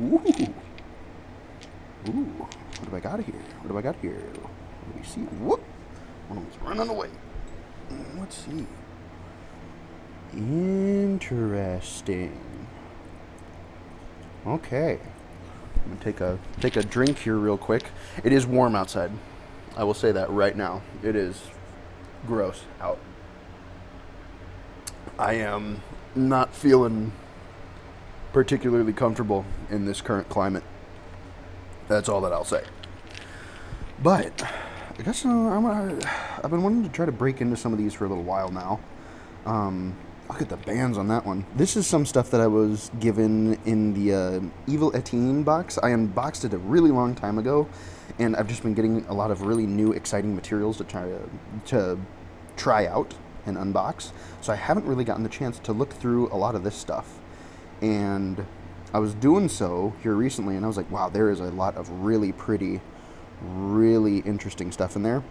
Ooh. Ooh. What do I got here? What do I got here? What do we see? Whoop. One of them's running away. Let's see. Interesting. Okay. I'm gonna take a drink here real quick. It is warm outside. I will say that right now. It is gross out. I am not feeling particularly comfortable in this current climate. That's all that I'll say. But I guess I've been wanting to try to break into some of these for a little while now. Look at the bands on that one. This is some stuff that I was given in the Evil Etienne box. I unboxed it a really long time ago, and I've just been getting a lot of really new, exciting materials to try out and unbox. So I haven't really gotten the chance to look through a lot of this stuff. And I was doing so here recently, and I was like, wow, there is a lot of really pretty, really interesting stuff in there.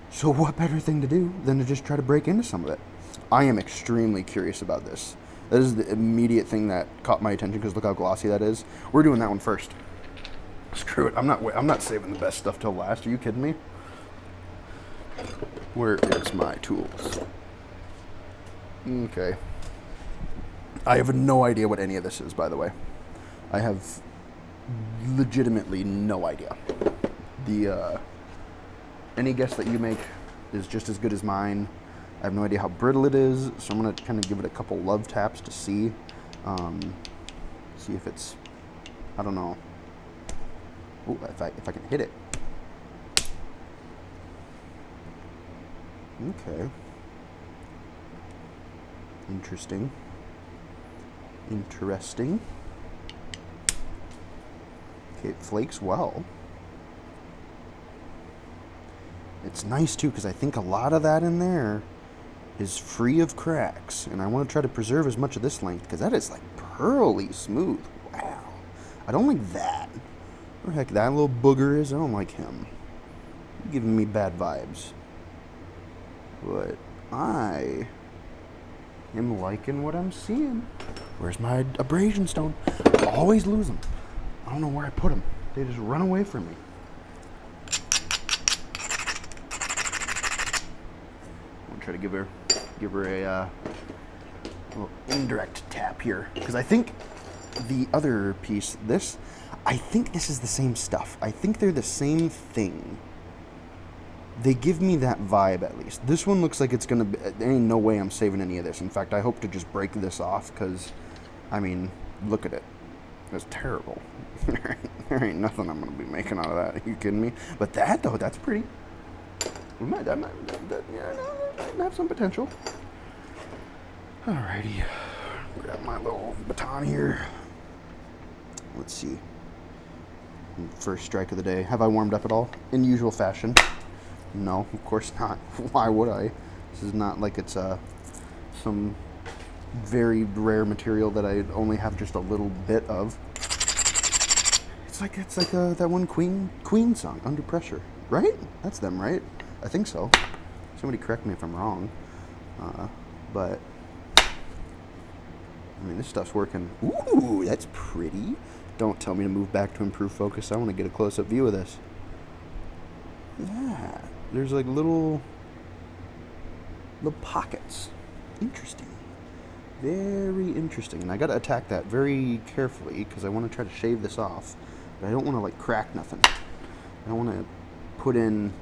So what better thing to do than to just try to break into some of it? I am extremely curious about this. That is the immediate thing that caught my attention, because look how glossy that is. We're doing that one first. Screw it. I'm not saving the best stuff till last. Are you kidding me? Where is my tools? Okay. I have no idea what any of this is, by the way. I have legitimately no idea. Any guess that you make is just as good as mine. I have no idea how brittle it is, so I'm going to kind of give it a couple love taps to see. See if it's, I don't know. Oh, if I can hit it. Okay. Interesting. Interesting. Okay, it flakes well. It's nice too, because I think a lot of that in there is free of cracks, and I want to try to preserve as much of this length, because that is like pearly smooth. Wow. I don't like that. Where the heck that little booger is, I don't like him. He's giving me bad vibes. But I am liking what I'm seeing. Where's my abrasion stone? I always lose them. I don't know where I put them. They just run away from me. I'm gonna try to give her a little indirect tap here, because I think the other piece, I think this is the same stuff. I think they're the same thing. They give me that vibe, at least. This one looks like it's gonna be, there ain't no way I'm saving any of this. In fact, I hope to just break this off, because, I mean, look at it. It's terrible. There ain't nothing I'm gonna be making out of that. Are you kidding me? But that, though, that's pretty. That might have some potential. Alrighty. Grab my little baton here. Let's see. First strike of the day. Have I warmed up at all? In usual fashion. No, of course not. Why would I? This is not like it's some very rare material that I only have just a little bit of. It's like that one Queen song, Under Pressure, right? That's them, right? I think so. Somebody correct me if I'm wrong. But I mean, this stuff's working. Ooh, that's pretty. Don't tell me to move back to improve focus. I want to get a close-up view of this. Yeah, there's like little pockets. Interesting. Very interesting. And I got to attack that very carefully, because I want to try to shave this off. But I don't want to like crack nothing. I don't want to put in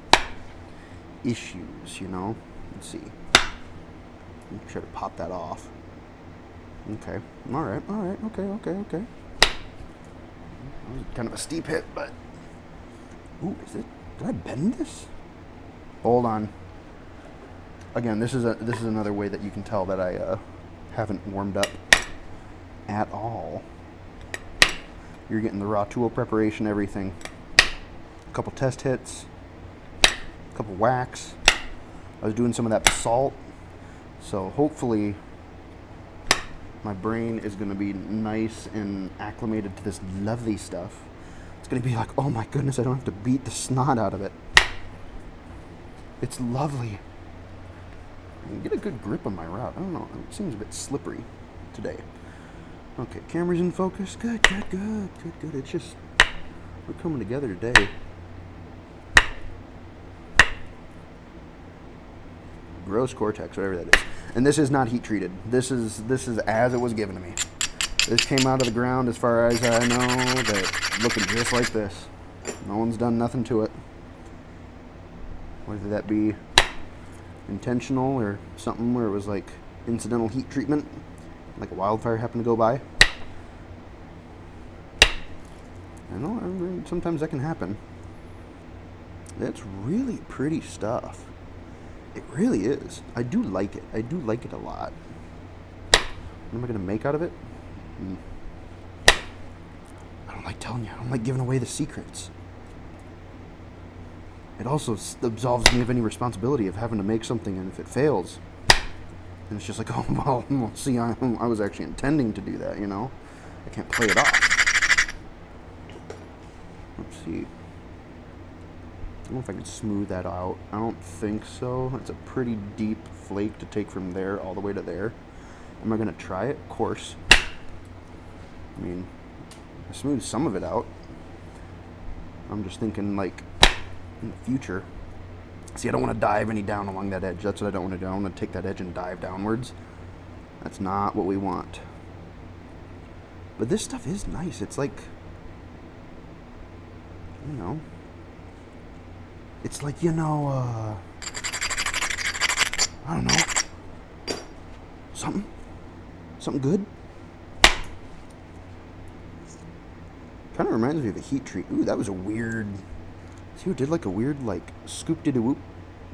issues, you know? Let's see. Try to pop that off. Okay. Alright. Okay. That was kind of a steep hit, but... Ooh, is it? Did I bend this? Hold on. Again, this is another way that you can tell that I haven't warmed up at all. You're getting the raw tool preparation, everything. A couple test hits. A couple whacks. I was doing some of that salt. So hopefully my brain is going to be nice and acclimated to this lovely stuff. It's going to be like, oh my goodness, I don't have to beat the snot out of it. It's lovely. I can get a good grip on my route. I don't know, it seems a bit slippery today. Okay, camera's in focus. Good. It's just, we're coming together today. Gross cortex, whatever that is. And this is not heat treated. This is as it was given to me. This came out of the ground, as far as I know, that looking just like this. No one's done nothing to it. Whether that be intentional or something where it was like incidental heat treatment, like a wildfire happened to go by. I know, sometimes that can happen. That's really pretty stuff. It really is. I do like it. I do like it a lot. What am I going to make out of it? I don't like telling you. I don't like giving away the secrets. It also absolves me of any responsibility of having to make something, and if it fails, then it's just like, oh, well, see, I was actually intending to do that, you know? I can't play it off. Let's see. I don't know if I can smooth that out. I don't think so. It's a pretty deep flake to take from there all the way to there. Am I going to try it? Of course. I mean, I smoothed some of it out. I'm just thinking, like, in the future. See, I don't want to dive any down along that edge. That's what I don't want to do. I don't want to take that edge and dive downwards. That's not what we want. But this stuff is nice. It's like, you know, it's like, you know, I don't know, something good. Kind of reminds me of a heat treat. Ooh, that was a weird, see who did like a weird, like, scoop-diddy-whoop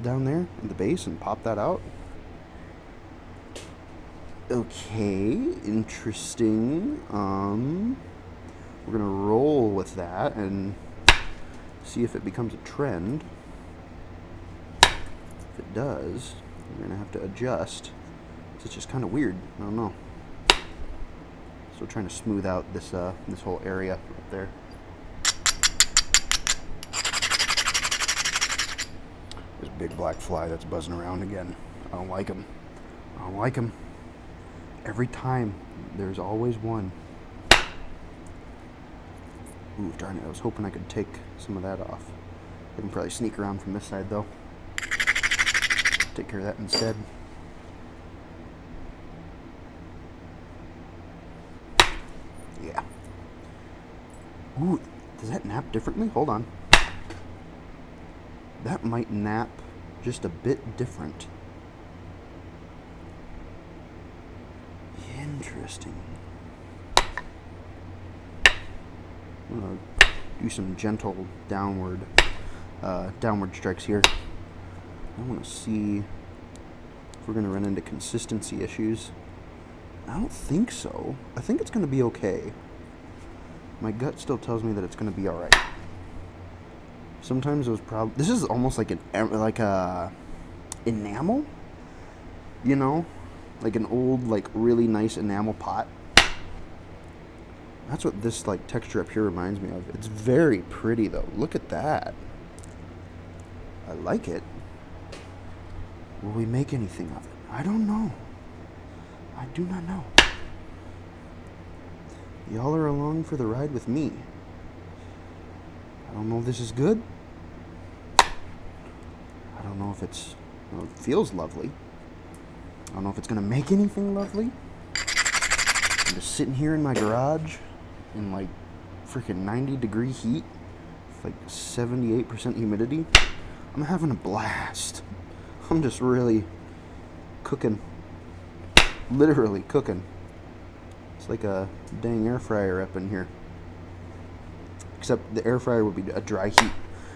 down there in the base and popped that out? Okay, interesting. We're gonna roll with that and see if it becomes a trend. If it does, we're gonna have to adjust. It's just kind of weird. I don't know. Still trying to smooth out this this whole area up there. This big black fly that's buzzing around again. I don't like him. I don't like him. Every time, there's always one. Ooh, darn it, I was hoping I could take some of that off. I can probably sneak around from this side, though. Take care of that instead. Yeah. Ooh, does that nap differently? Hold on. That might nap just a bit different. Interesting. I'm gonna do some gentle downward strikes here. I want to see if we're gonna run into consistency issues. I don't think so. I think it's gonna be okay. My gut still tells me that it's gonna be all right. Sometimes those this is almost like a enamel, you know, like an old, like, really nice enamel pot. That's what this, like, texture up here reminds me of. It's very pretty, though. Look at that. I like it. Will we make anything of it? I don't know. I do not know. Y'all are along for the ride with me. I don't know if this is good. I don't know if it's, well, it feels lovely. I don't know if it's going to make anything lovely. I'm just sitting here in my garage in, like, freaking 90-degree heat with, like, 78% humidity. I'm having a blast. I'm just really cooking. Literally cooking. It's like a dang air fryer up in here. Except the air fryer would be a dry heat,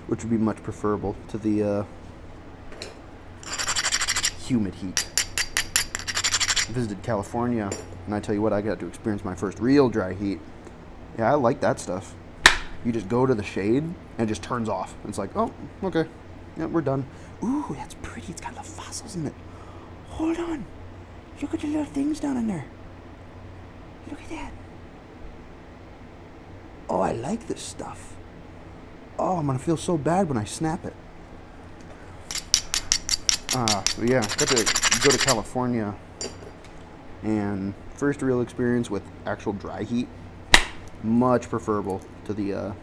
which would be much preferable to the humid heat. I visited California, and I tell you what, I got to experience my first real dry heat. Yeah, I like that stuff. You just go to the shade, and it just turns off. It's like, oh, okay, yeah, we're done. Ooh, that's pretty. It's got little fossils in it. Hold on. Look at the little things down in there. Look at that. Oh, I like this stuff. Oh, I'm going to feel so bad when I snap it. Yeah, got to go to California and first real experience with actual dry heat. Much preferable to the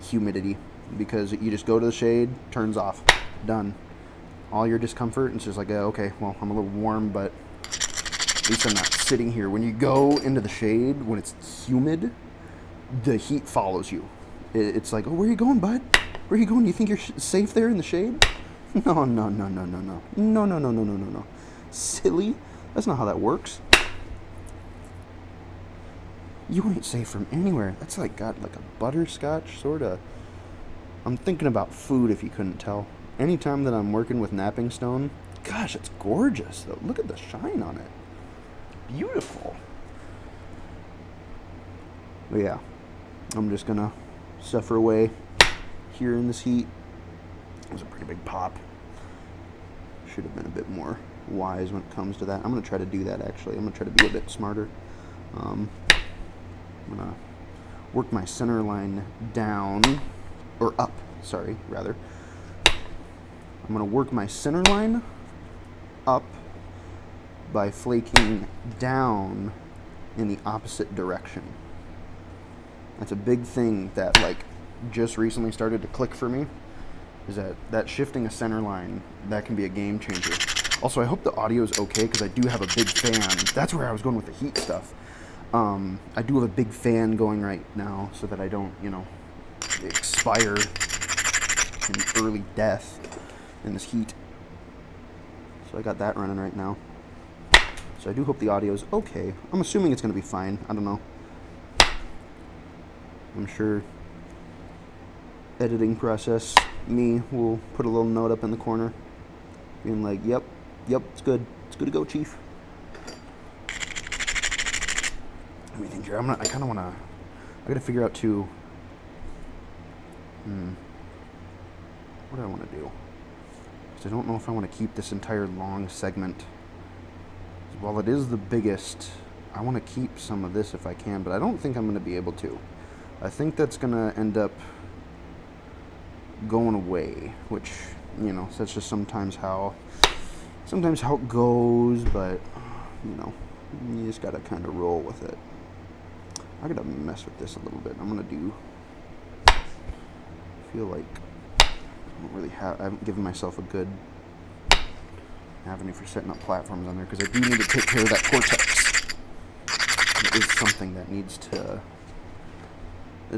humidity, because you just go to the shade, turns off, done. All your discomfort, it's just like, okay, well, I'm a little warm, but at least I'm not sitting here. When you go into the shade, when it's humid, the heat follows you. It's like, oh, where are you going, bud? Where are you going? You think you're safe there in the shade? No, no, no, no, no, no. No, no, no, no, no, no, no. Silly. That's not how that works. You ain't safe from anywhere. That's like got like a butterscotch sort of. I'm thinking about food, if you couldn't tell. Anytime that I'm working with napping stone, gosh, it's gorgeous though. Look at the shine on it. Beautiful. But yeah, I'm just gonna suffer away here in this heat. It was a pretty big pop. Should have been a bit more wise when it comes to that. I'm gonna try to do that actually. I'm gonna try to be a bit smarter. I'm gonna work my center line down, or up, sorry, rather. I'm gonna work my center line up by flaking down in the opposite direction. That's a big thing that like just recently started to click for me, is that shifting a center line, that can be a game changer. Also, I hope the audio is okay, because I do have a big fan. That's where I was going with the heat stuff. I do have a big fan going right now so that I don't, expire in early death in this heat. So I got that running right now. So I do hope the audio is okay. I'm assuming it's going to be fine. I don't know. I'm sure editing process, me will put a little note up in the corner being like, yep, it's good. It's good to go, Chief. Let me think here. I kind of want to, I got to figure out too, what do I want to do? Because I don't know if I want to keep this entire long segment. While it is the biggest, I want to keep some of this if I can, but I don't think I'm going to be able to. I think that's going to end up going away, which, that's just sometimes how it goes, but, you just got to kind of roll with it. I got to mess with this a little bit. I feel like I haven't given myself a good avenue for setting up platforms on there, because I do need to take care of that cortex. It is something that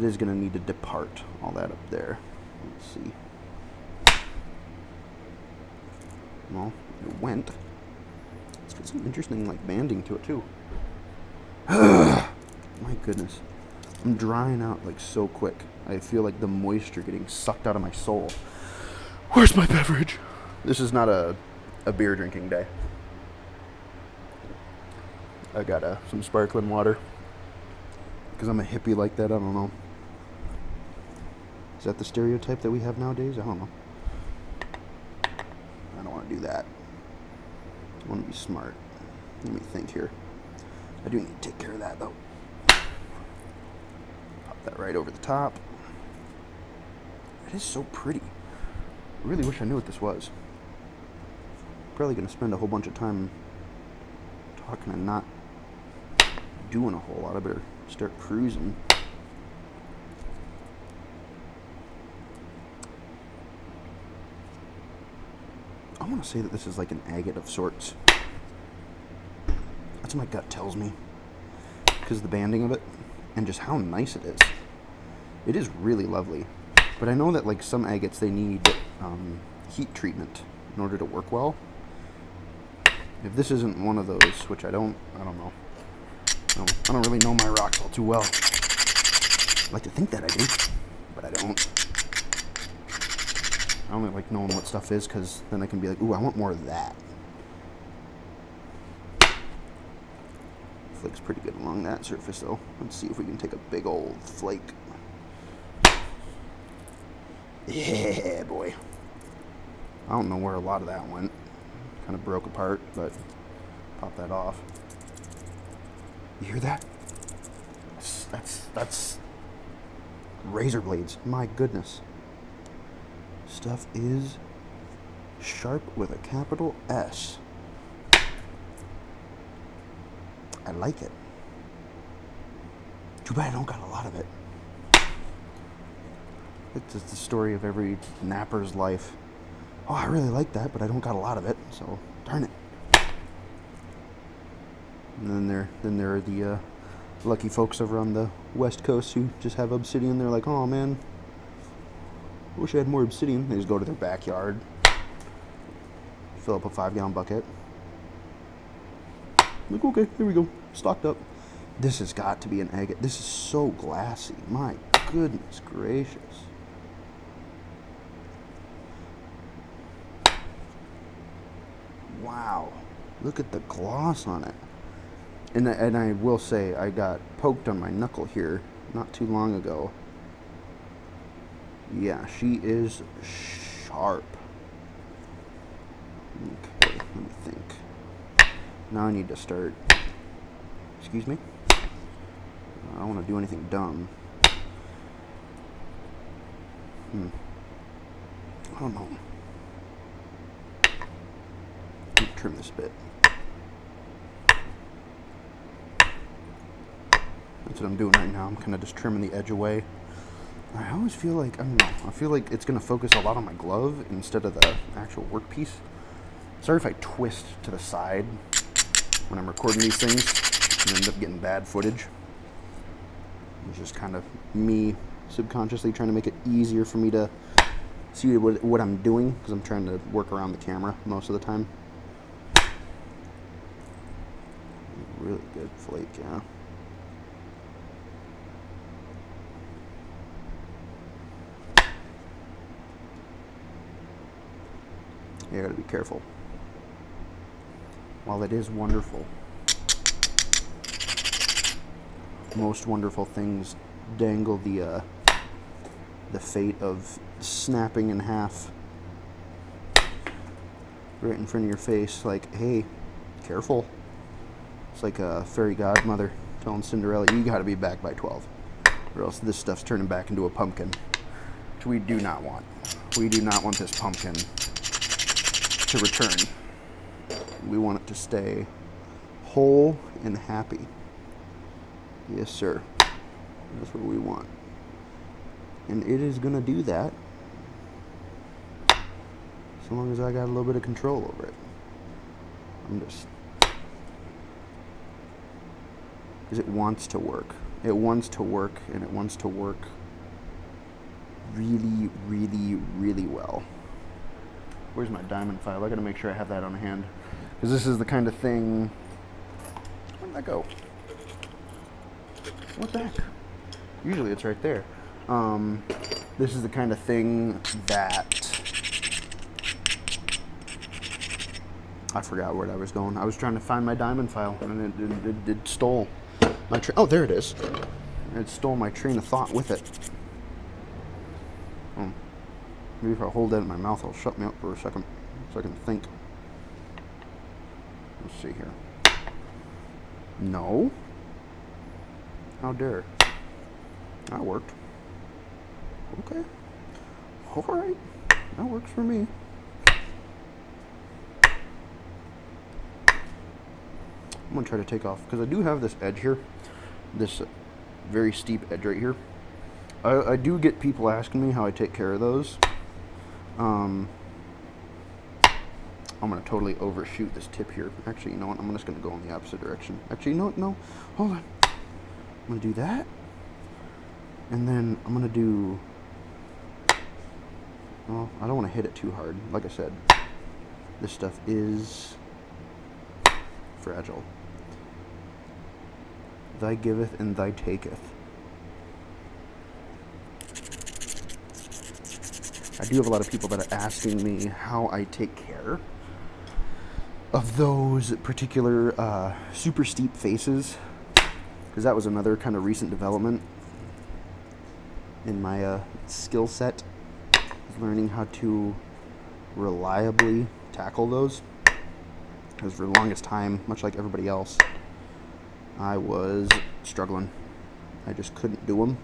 is going to need to depart all that up there. Let's see. Well, it went. It's got some interesting banding to it too. My goodness. I'm drying out so quick. I feel like the moisture getting sucked out of my soul. Where's my beverage? This is not a beer drinking day. I got some sparkling water. Because I'm a hippie like that, I don't know. Is that the stereotype that we have nowadays? I don't know. I don't want to do that. I want to be smart. Let me think here. I do need to take care of that though. Pop that right over the top. It is so pretty. I really wish I knew what this was. Probably going to spend a whole bunch of time talking and not doing a whole lot. I better start cruising. I want to say that this is like an agate of sorts. That's what my gut tells me. Because of the banding of it and just how nice it is. It is really lovely. But I know that some agates, they need heat treatment in order to work well. If this isn't one of those, which I don't know. I don't really know my rocks all too well. I like to think that I do, but I don't. I only like knowing what stuff is, because then I can be like, ooh, I want more of that. Flake's pretty good along that surface, though. Let's see if we can take a big old flake. Yeah, boy. I don't know where a lot of that went. Kind of broke apart, but pop that off. You hear that? That's razor blades. My goodness. Stuff is sharp with a capital S. I like it. Too bad I don't got a lot of it. It's just the story of every napper's life. Oh, I really like that, but I don't got a lot of it, so darn it. And then there are the lucky folks over on the West Coast who just have obsidian. They're like, oh man, I wish I had more obsidian. They just go to their backyard, fill up a 5-gallon bucket. Like, okay, here we go, stocked up. This has got to be an agate. This is so glassy. My goodness gracious. Wow, look at the gloss on it. And I will say, I got poked on my knuckle here not too long ago. Yeah, she is sharp. Okay, let me think. Now I need to start. Excuse me? I don't want to do anything dumb. I don't know. Trim this bit. That's what I'm doing right now. I'm kind of just trimming the edge away. I always feel like, I don't know, I feel like it's going to focus a lot on my glove instead of the actual workpiece. Sorry if I twist to the side when I'm recording these things and end up getting bad footage. It's just kind of me subconsciously trying to make it easier for me to see what I'm doing, because I'm trying to work around the camera most of the time. Really good flake, yeah. You gotta be careful. While it is wonderful, most wonderful things dangle the fate of snapping in half right in front of your face, like, hey, careful. It's like a fairy godmother telling Cinderella, you gotta be back by 12, or else this stuff's turning back into a pumpkin, which we do not want. We do not want this pumpkin to return. We want it to stay whole and happy. Yes, sir. That's what we want. And it is gonna do that so long as I got a little bit of control over it. I'm just... because it wants to work. It wants to work, and it wants to work really, really, really well. Where's my diamond file? I gotta make sure I have that on hand, because this is the kind of thing... Where'd that go? What the heck? Usually it's right there. This is the kind of thing that... I forgot where I was going. I was trying to find my diamond file, and it stole my train. Oh, there it is. It stole my train of thought with it. Maybe if I hold that in my mouth, it'll shut me up for a second, so I can think. Let's see here. No. How dare. That worked. Okay. Alright. That works for me. I'm going to try to take off, because I do have this edge here. This very steep edge right here. I do get people asking me how I take care of those. I'm going to totally overshoot this tip here. Actually, you know what? I'm just going to go in the opposite direction. Actually, you know what? No. Hold on. I'm going to do that. And then I'm going to do... well, I don't want to hit it too hard. Like I said, this stuff is fragile. Thy giveth and thy taketh. I do have a lot of people that are asking me how I take care of those particular super steep faces, because that was another kind of recent development in my skill set, learning how to reliably tackle those. Because for the longest time, much like everybody else, I was struggling. I just couldn't do them.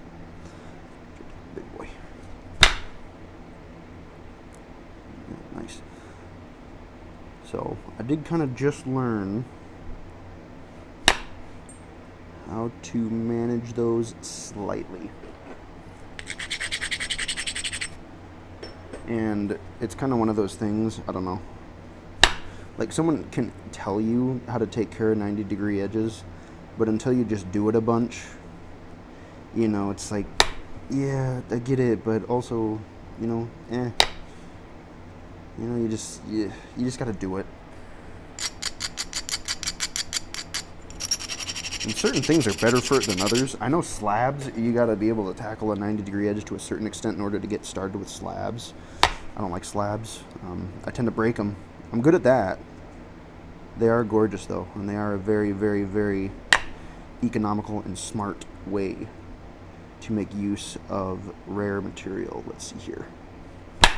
Big boy. Nice. So I did kind of just learn how to manage those slightly. And it's kind of one of those things, I don't know. Like, someone can tell you how to take care of 90-degree edges, but until you just do it a bunch, you know, it's like, yeah, I get it, but also, you know, You know, you just gotta do it. And certain things are better for it than others. I know slabs, you gotta be able to tackle a 90-degree edge to a certain extent in order to get started with slabs. I don't like slabs. I tend to break them. I'm good at that. They are gorgeous, though, and they are a very, very, very economical and smart way to make use of rare material. Let's see here. I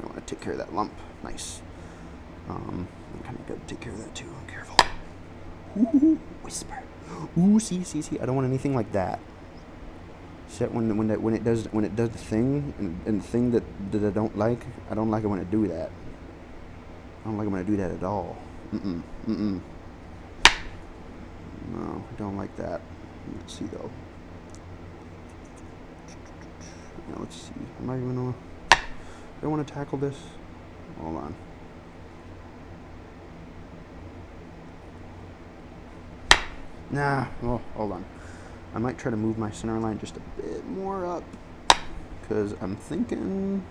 want to take care of that lump. Nice. I'm kind of got to take care of that too. Careful. Ooh, whisper. Ooh, see. I don't want anything like that. Except when it does the thing and the thing that I don't like it when it do that. I don't like it when I do that at all. No, I don't like that. Let's see though. Now let's see. Am I even gonna? Do I want to tackle this? Hold on. Nah. Oh, hold on. I might try to move my center line just a bit more up, because I'm thinking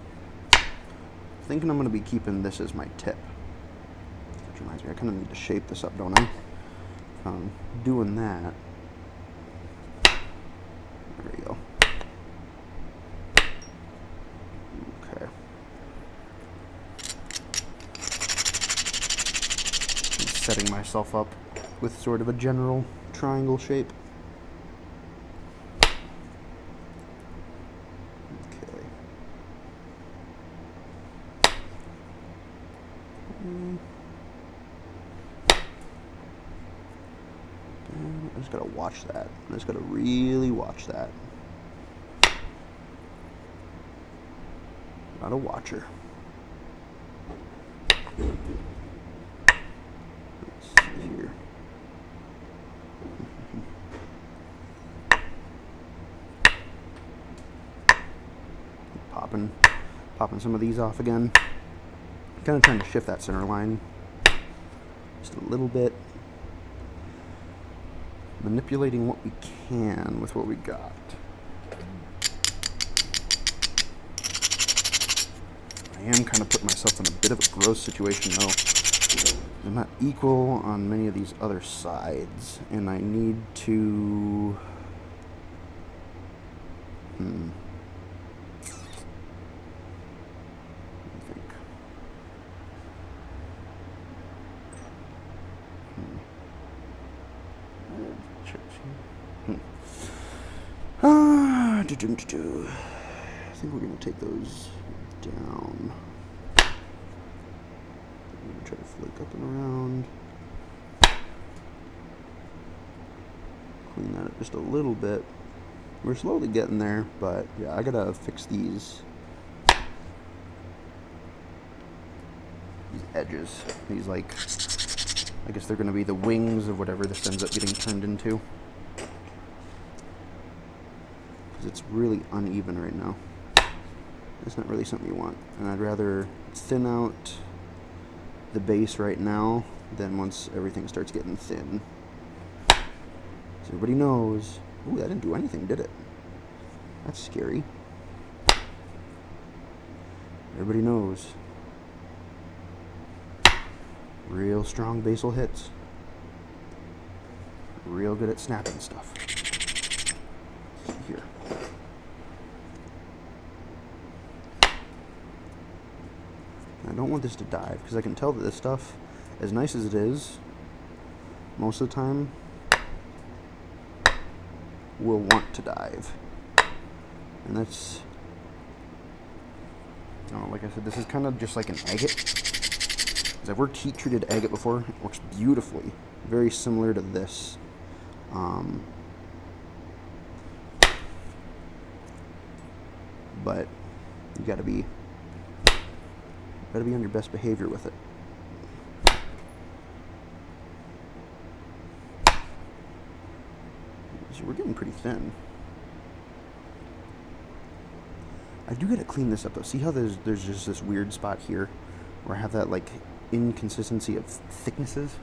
I'm going to be keeping this as my tip. Which reminds me, I kind of need to shape this up, don't I? Doing that. There we go. Okay. I'm setting myself up with sort of a general triangle shape. I just gotta watch that. I just gotta really watch that. Not a watcher. Let's see here. Popping some of these off again. Kind of trying to shift that center line just a little bit. Manipulating what we can with what we got. I am kind of putting myself in a bit of a gross situation though. I'm not equal on many of these other sides, and I need to... I think we're going to take those down. I'm going to try to flake up and around. Clean that up just a little bit. We're slowly getting there, but yeah, I got to fix these edges. These, like, I guess they're going to be the wings of whatever this ends up getting turned into. It's really uneven right now. It's not really something you want, and I'd rather thin out the base right now than once everything starts getting thin. So everybody knows. Ooh, that didn't do anything, did it? That's scary. Everybody knows. Real strong basal hits. Real good at snapping stuff. Here. I don't want this to dive, because I can tell that this stuff, as nice as it is, most of the time, will want to dive. And that's, like I said, this is kind of just like an agate. Because I've worked heat-treated agate before. It works beautifully. Very similar to this. But you gotta be on your best behavior with it. So we're getting pretty thin. I do gotta clean this up though. See how there's just this weird spot here where I have that like inconsistency of thicknesses?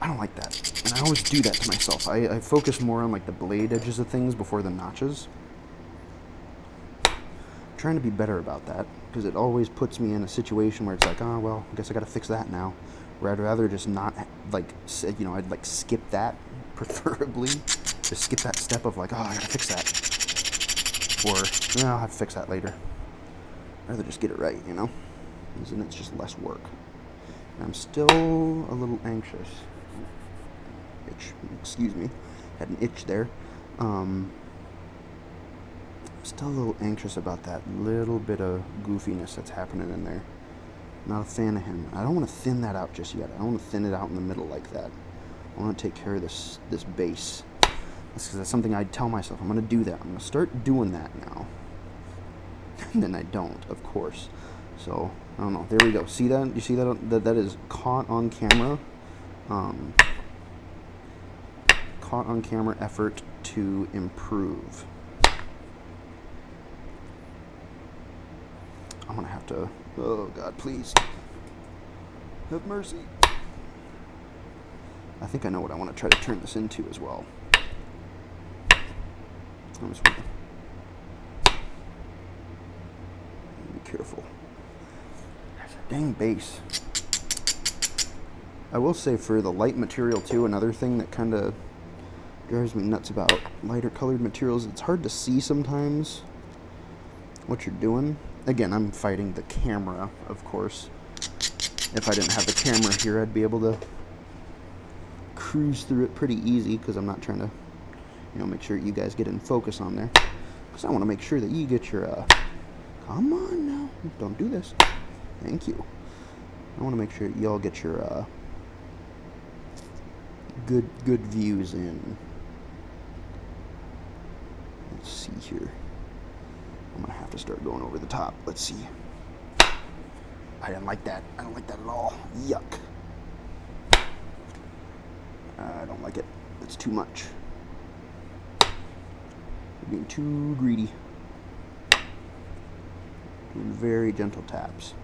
I don't like that. And I always do that to myself. I focus more on like the blade edges of things before the notches. I'm trying to be better about that because it always puts me in a situation where it's like, oh, well, I guess I gotta fix that now. Where I'd rather just not, like, you know, I'd like skip that, preferably. Just skip that step of like, oh, I gotta fix that. Or, no, I'll have to fix that later. I'd rather just get it right, you know? Because then it's just less work. And I'm still a little anxious. Excuse me. Had an itch there. I'm still a little anxious about that little bit of goofiness that's happening in there. Not a fan of him. I don't want to thin that out just yet. I don't want to thin it out in the middle like that. I want to take care of this base. That's something I tell myself. I'm going to do that. I'm going to start doing that now. And then I don't, of course. So, I don't know. There we go. See that? You see that? That is caught on camera. Caught on camera effort to improve. I'm going to have to... Oh, God, please. Have mercy. I think I know what I want to try to turn this into as well. I'm just going to be careful. That's a dang base. I will say for the light material, too, another thing that kind of drives me nuts about lighter colored materials, it's hard to see sometimes what you're doing. Again, I'm fighting the camera, of course. If I didn't have the camera here, I'd be able to cruise through it pretty easy because I'm not trying to, you know, make sure you guys get in focus on there. Because I want to make sure that you get your, come on now, don't do this. Thank you. I want to make sure y'all get your, good views in. Let's see here. I'm gonna have to start going over the top. Let's see. I didn't like that. I don't like that at all. Yuck. I don't like it. It's too much. You're being too greedy. Doing very gentle taps.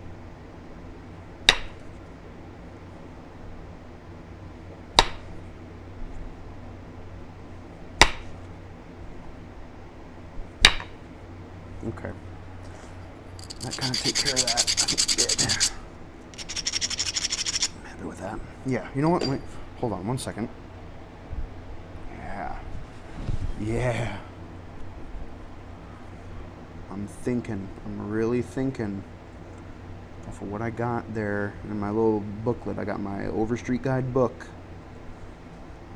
Okay. That kind of take care of that. I think good. I'm happy with that. Yeah, you know what? Wait, hold on one second. Yeah. Yeah. I'm really thinking off of what I got there in my little booklet. I got my Overstreet Guide book.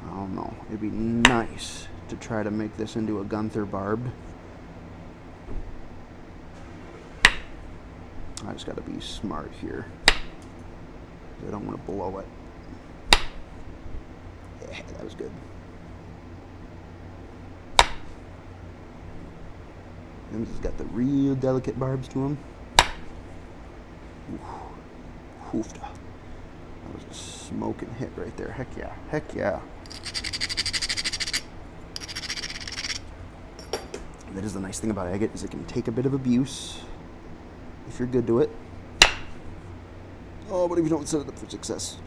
I don't know. It'd be nice to try to make this into a Gunther barbed. I just got to be smart here. I don't want to blow it. Yeah, that was good. And he's got the real delicate barbs to him. Hoofda. That was a smoking hit right there. Heck yeah. Heck yeah. That is the nice thing about agate, is it can take a bit of abuse if you're good to it. Oh, but if you don't set it up for success,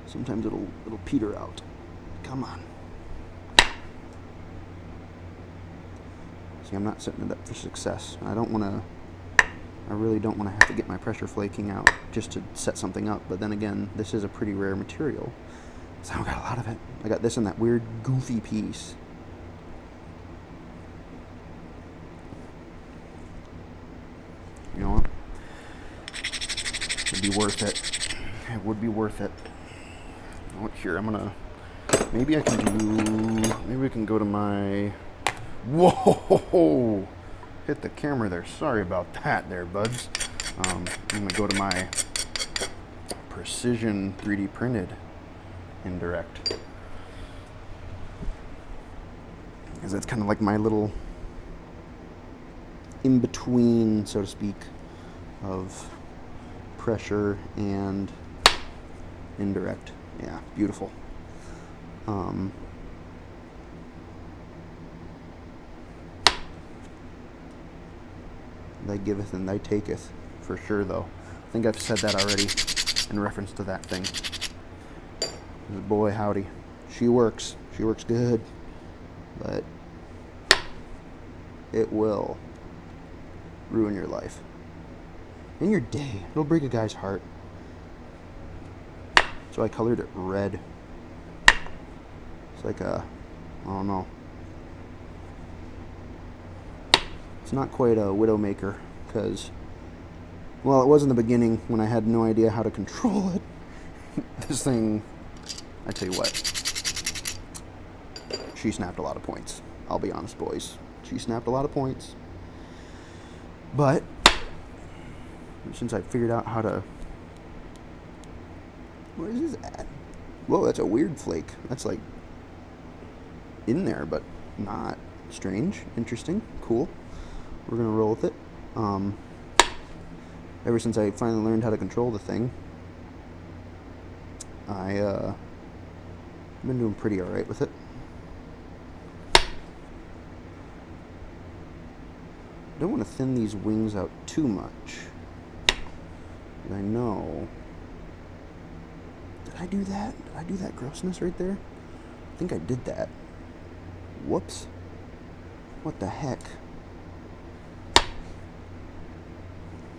sometimes it'll peter out. Come on. See, I'm not setting it up for success. I really don't want to have to get my pressure flaking out just to set something up. But then again, this is a pretty rare material, so I don't got a lot of it. I got this and that weird goofy piece. You know what? It'd be worth it. It would be worth it. You know what? Here, maybe we can go to my... Whoa! Hit the camera there. Sorry about that there, buds. I'm going to go to my precision 3D printed indirect. Because that's kind of like my little in-between, so to speak, of pressure and indirect. Yeah, beautiful. Thy giveth and thy taketh. For sure, though. I think I've said that already in reference to that thing. Boy, howdy. She works. She works good. But it will ruin your life. And your day. It'll break a guy's heart. So I colored it red. It's like a, I don't know. It's not quite a Widowmaker, because, well, it was in the beginning when I had no idea how to control it. This thing, I tell you what, she snapped a lot of points. I'll be honest, boys. She snapped a lot of points. But since I figured out how to, where is this at? Whoa, that's a weird flake. That's like in there, but not. Strange, interesting, cool. We're gonna roll with it. Ever since I finally learned how to control the thing, I've been doing pretty alright with it. Don't want to thin these wings out too much. I know. Did I do that? Did I do that grossness right there? I think I did that. Whoops. What the heck?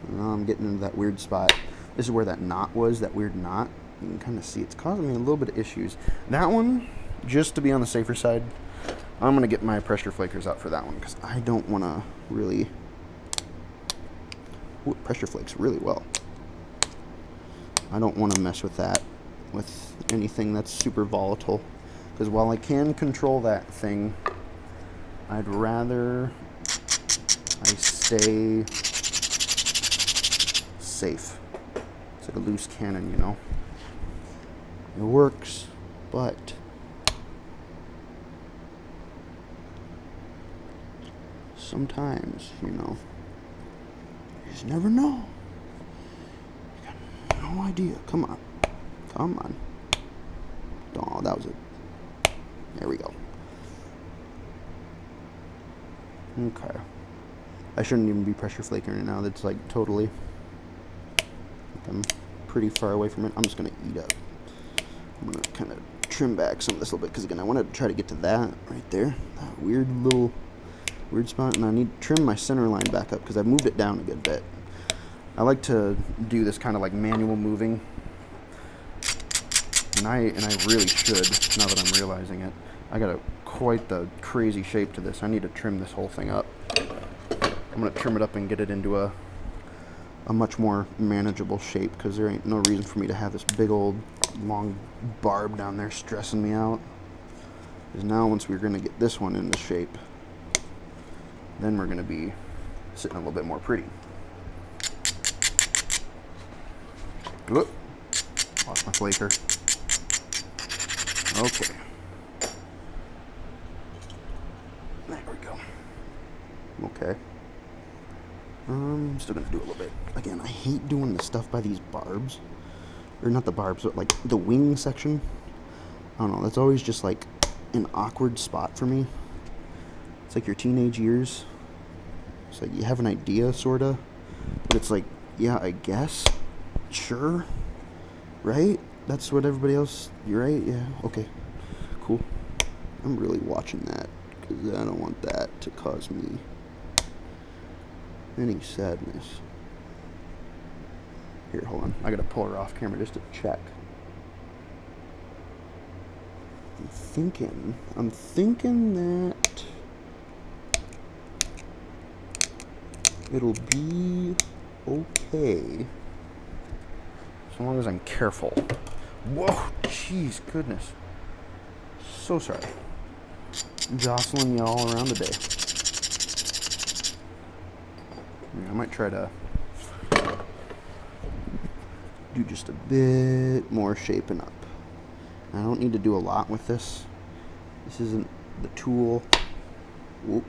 Now I'm getting into that weird spot. This is where that knot was, that weird knot. You can kind of see it's causing me a little bit of issues. That one, just to be on the safer side, I'm going to get my pressure flakers out for that one, because I don't want to really... Ooh, it pressure flakes really well. I don't want to mess with that, with anything that's super volatile. Because while I can control that thing, I'd rather I stay safe. It's like a loose cannon, you know. It works, but sometimes, you know, you just never know. You got no idea. Come on. Come on. Oh, that was it. There we go. Okay. I shouldn't even be pressure flaking right now. That's like totally... I'm pretty far away from it. I'm just going to eat up. I'm going to kind of trim back some of this a little bit, because again, I want to try to get to that right there. That weird spot. And I need to trim my center line back up, because I've moved it down a good bit. I like to do this kind of like manual moving. And I really should, now that I'm realizing it. I got quite the crazy shape to this. I need to trim this whole thing up. I'm going to trim it up and get it into a much more manageable shape, because there ain't no reason for me to have this big old long barb down there stressing me out. Because now once we're going to get this one into shape, then we're going to be sitting a little bit more pretty. Whoop. Lost my flaker. Okay. There we go. Okay. I'm still gonna do a little bit. Again, I hate doing the stuff by these barbs. Or not the barbs, but like the wing section. I don't know, that's always just like an awkward spot for me. It's like your teenage years. It's like you have an idea, sorta. But it's like, yeah, I guess. Sure. Right? That's what everybody else... You're right? Yeah. Okay. Cool. I'm really watching that, because I don't want that to cause me any sadness. Here, hold on. I gotta pull her off camera just to check. I'm thinking that it'll be okay. So long as I'm careful. Whoa, jeez, goodness. So sorry. I'm jostling you all around today. I might try to do just a bit more shaping up. I don't need to do a lot with this. This isn't the tool. Whoop.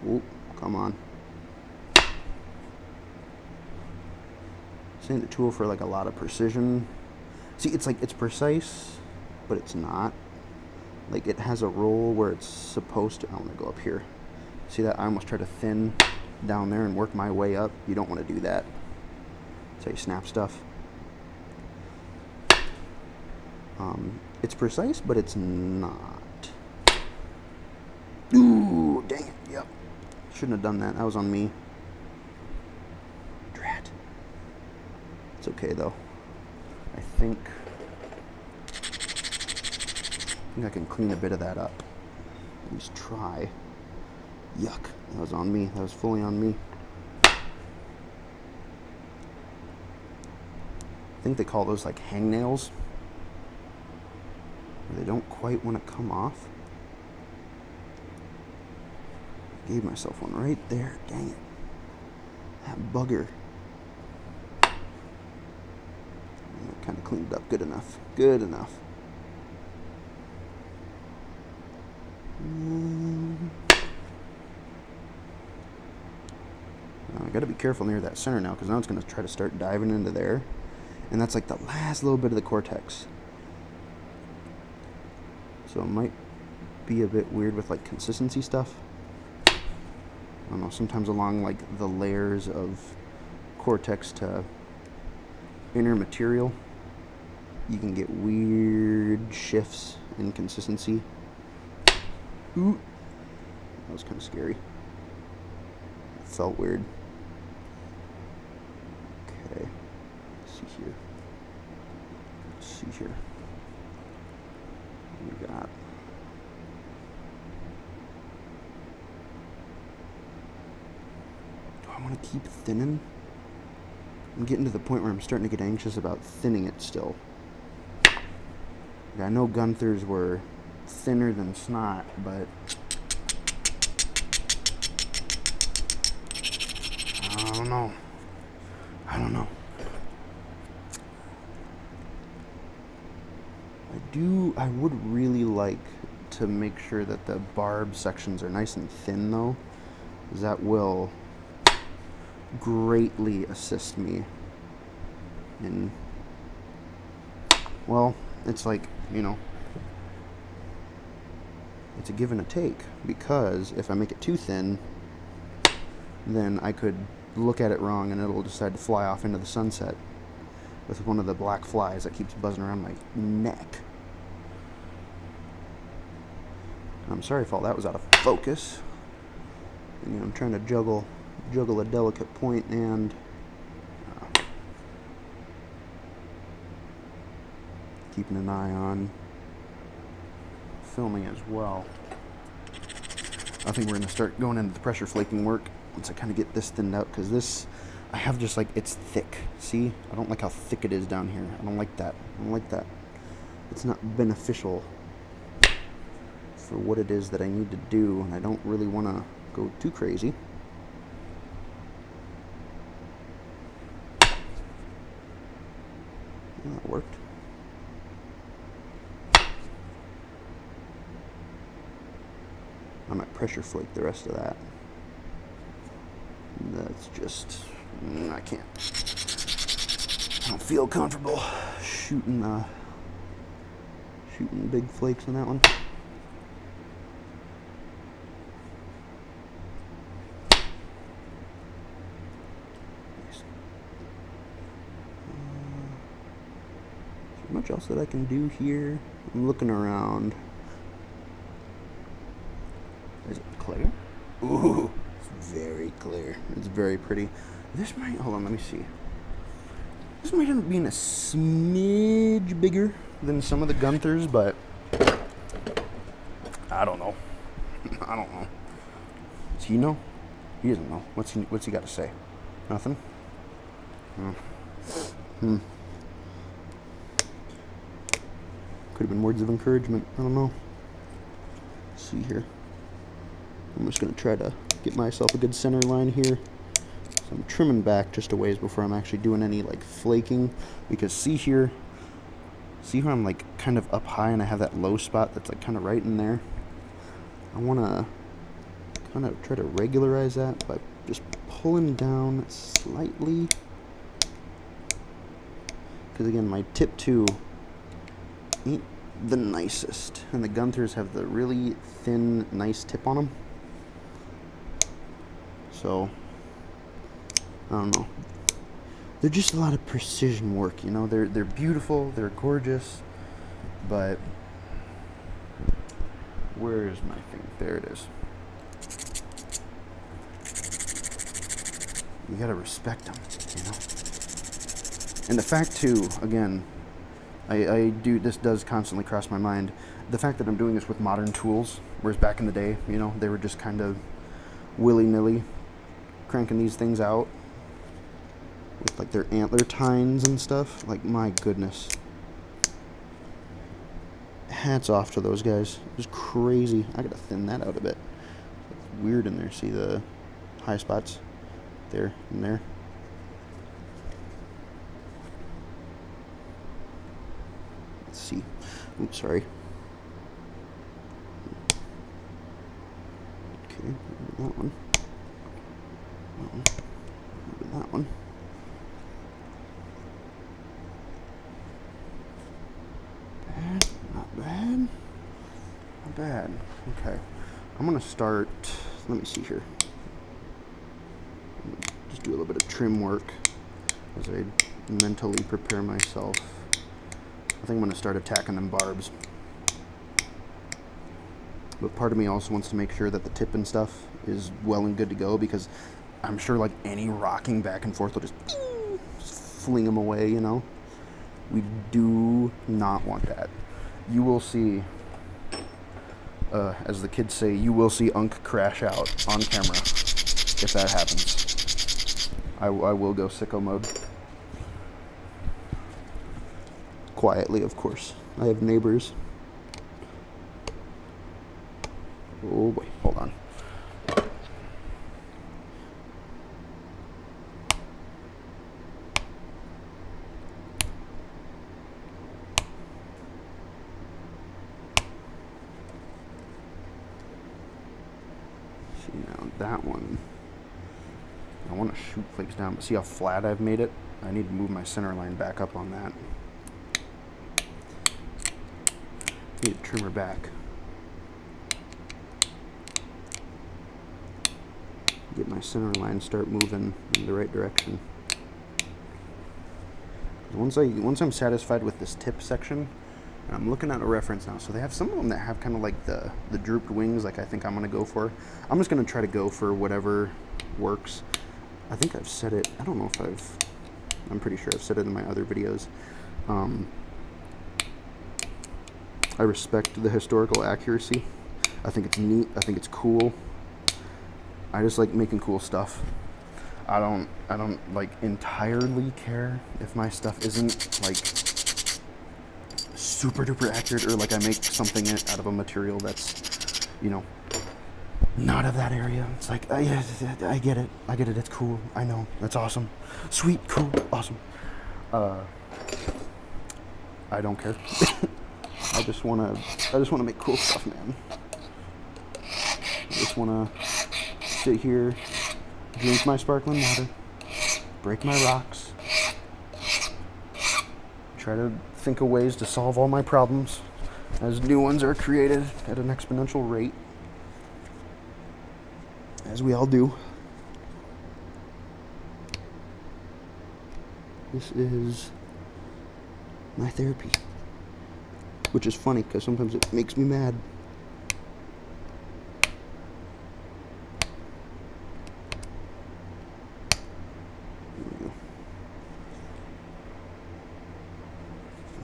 Whoop, come on. This ain't the tool for like a lot of precision. See, it's like, it's precise, but it's not. Like, it has a roll where it's supposed to... I want to go up here. See that? I almost tried to thin down there and work my way up. You don't want to do that. That's how you snap stuff. It's precise, but it's not. Ooh, dang it. Yep. Shouldn't have done that. That was on me. Drat. It's okay, though. I think I can clean a bit of that up. At least try. Yuck. That was on me. That was fully on me. I think they call those like hangnails. They don't quite want to come off. Gave myself one right there. Dang it. That bugger. Kind of cleaned it up good enough. Good enough. I got to be careful near that center now, because now it's going to try to start diving into there. And that's like the last little bit of the cortex. So it might be a bit weird with like consistency stuff. I don't know, sometimes along like the layers of cortex to inner material, you can get weird shifts in consistency. Ooh, that was kind of scary. It felt weird. Okay, let's see here. Let's see here. What we got? Do I want to keep thinning? I'm getting to the point where I'm starting to get anxious about thinning it still. I know Gunthers were thinner than snot, but I don't know. I would really like to make sure that the barb sections are nice and thin though, because that will greatly assist me in, well, it's like, you know, it's a give and a take, because if I make it too thin, then I could look at it wrong and it'll decide to fly off into the sunset with one of the black flies that keeps buzzing around my neck. I'm sorry if all that was out of focus. And, you know, I'm trying to juggle a delicate point and keeping an eye on filming as well. I think we're going to start going into the pressure flaking work once I kind of get this thinned out, because this, I have just like, it's thick. See? I don't like how thick it is down here. I don't like that. It's not beneficial for what it is that I need to do, and I don't really want to go too crazy. That worked. I might pressure flake the rest of that. That's just, I can't. I don't feel comfortable shooting big flakes on that one. Much else that I can do here. I'm looking around. Is it clear? Ooh, it's very clear. It's very pretty. This might, hold on, let me see. This might end up being a smidge bigger than some of the Gunthers, but I don't know. Does he know? He doesn't know. What's he got to say? Nothing? Could have been words of encouragement. I don't know. Let's see here. I'm just going to try to get myself a good center line here. So I'm trimming back just a ways before I'm actually doing any like flaking, because see how I'm like kind of up high and I have that low spot that's like kind of right in there. I want to kind of try to regularize that by just pulling down slightly, because again, my tip 2 ain't the nicest, and the Gunthers have the really thin, nice tip on them. So, I don't know. They're just a lot of precision work, you know. They're beautiful, they're gorgeous, but where is my thing? There it is. You gotta respect them, you know. And the fact too, again, I do, this does constantly cross my mind, the fact that I'm doing this with modern tools, whereas back in the day, you know, they were just kind of willy-nilly cranking these things out with like their antler tines and stuff. Like, my goodness. Hats off to those guys. It was crazy. I gotta thin that out a bit. It's weird in there. See the high spots? There and there. Let's see. Oops, sorry. Okay, that one. That one. That one. Not bad. Not bad. Okay. I'm gonna start. Let me see here. Just do a little bit of trim work as I mentally prepare myself. I think I'm gonna start attacking them barbs. But part of me also wants to make sure that the tip and stuff is well and good to go, because I'm sure like any rocking back and forth will just fling them away, you know? We do not want that. You will see, as the kids say, you will see Unk crash out on camera if that happens. I will go sicko mode. Quietly, of course. I have neighbors. Oh boy, hold on. See, now that one, I want to shoot flakes down, but see how flat I've made it? I need to move my center line back up on that. Need to trim her back. Get my center line start moving in the right direction. Once I'm satisfied with this tip section, and I'm looking at a reference now, so they have some of them that have kind of like the drooped wings, like I think I'm gonna go for. I'm just gonna try to go for whatever works. I think I've said it. I don't know if I'm pretty sure I've said it in my other videos. I respect the historical accuracy. I think it's neat. I think it's cool. I just like making cool stuff. I don't like entirely care if my stuff isn't like super duper accurate, or like I make something out of a material that's, you know, not of that area. It's like, yeah, I get it. It's cool. I know. That's awesome. Sweet, cool, awesome. I don't care. I just wanna make cool stuff, man. I just wanna sit here, drink my sparkling water, break my rocks, try to think of ways to solve all my problems as new ones are created at an exponential rate, as we all do. This is my therapy, which is funny because sometimes it makes me mad.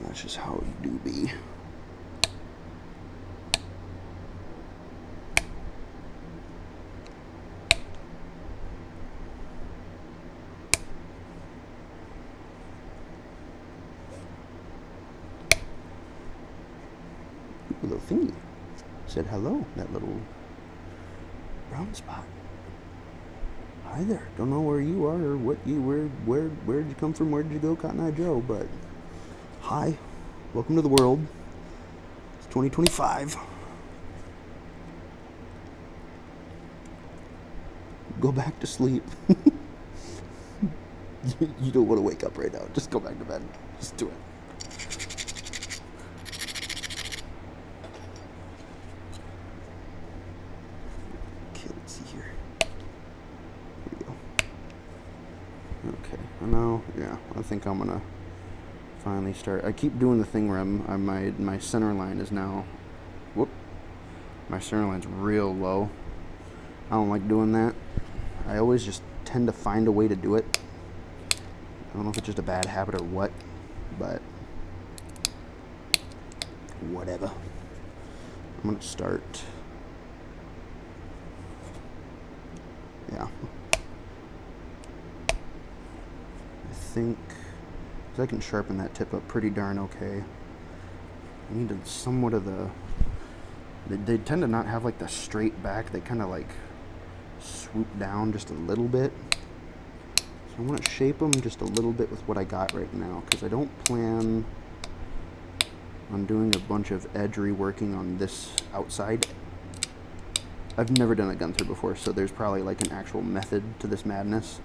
That's just how it do be. A little thingy said hello, that little brown spot. Hi there. Don't know where you are or where'd you come from, where'd you go, Cotton Eye Joe, but hi, welcome to the world. It's 2025. Go back to sleep. You don't want to wake up right now. Just go back to bed. Just do it. Okay, let's see here. Okay, now, yeah, I think I'm gonna finally start. I keep doing the thing where my center line is now, whoop, my center line's real low. I don't like doing that. I always just tend to find a way to do it. I don't know if it's just a bad habit or what, but whatever. I'm gonna start. Yeah. I think, because I can sharpen that tip up pretty darn okay. I need somewhat of the, they tend to not have like the straight back. They kind of like swoop down just a little bit. So I want to shape them just a little bit with what I got right now, because I don't plan on doing a bunch of edge reworking on this outside. I've never done a Gunther before, so there's probably like an actual method to this madness.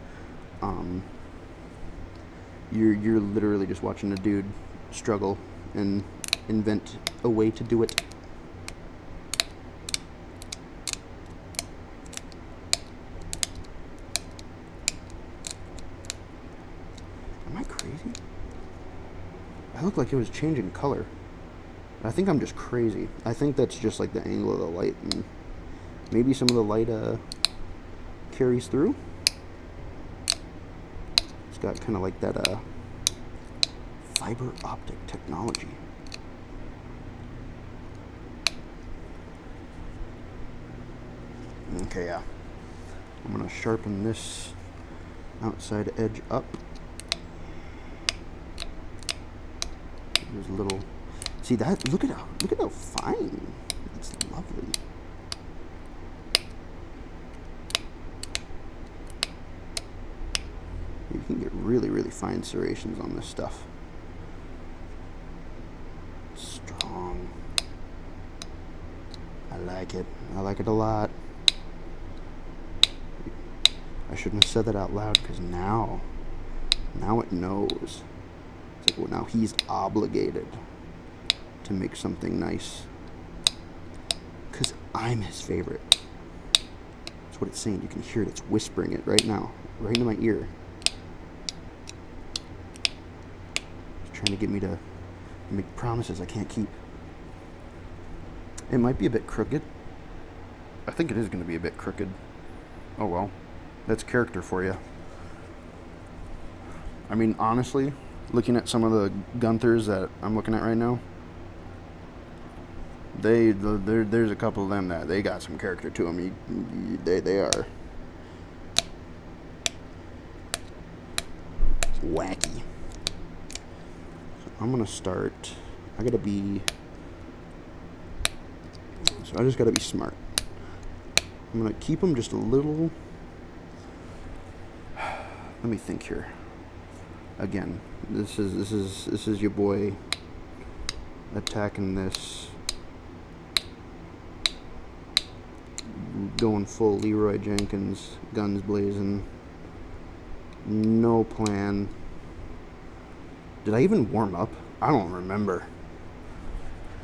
You're literally just watching a dude struggle and invent a way to do it. Am I crazy? I look like it was changing color. I think I'm just crazy. I think that's just like the angle of the light, and maybe some of the light carries through. It's got kind of like that fiber optic technology. Okay, yeah. I'm gonna sharpen this outside edge up. There's a little. See that? Look at how fine. It's lovely. You can get really, really fine serrations on this stuff. Strong. I like it. I like it a lot. I shouldn't have said that out loud, because now it knows. It's like, well, now he's obligated to make something nice, because I'm his favorite. That's what it's saying. You can hear it. It's whispering it right now, right into my ear. It's trying to get me to make promises I can't keep. It might be a bit crooked. I think it is going to be a bit crooked. Oh well. That's character for you. I mean, honestly, looking at some of the Gunthers that I'm looking at right now, there's a couple of them that they got some character to them. They are wacky. So I'm gonna start. I just gotta be smart. I'm gonna keep them just a little. Let me think here. Again, this is your boy attacking this, going full Leroy Jenkins, guns blazing. No plan. Did I even warm up? I don't remember.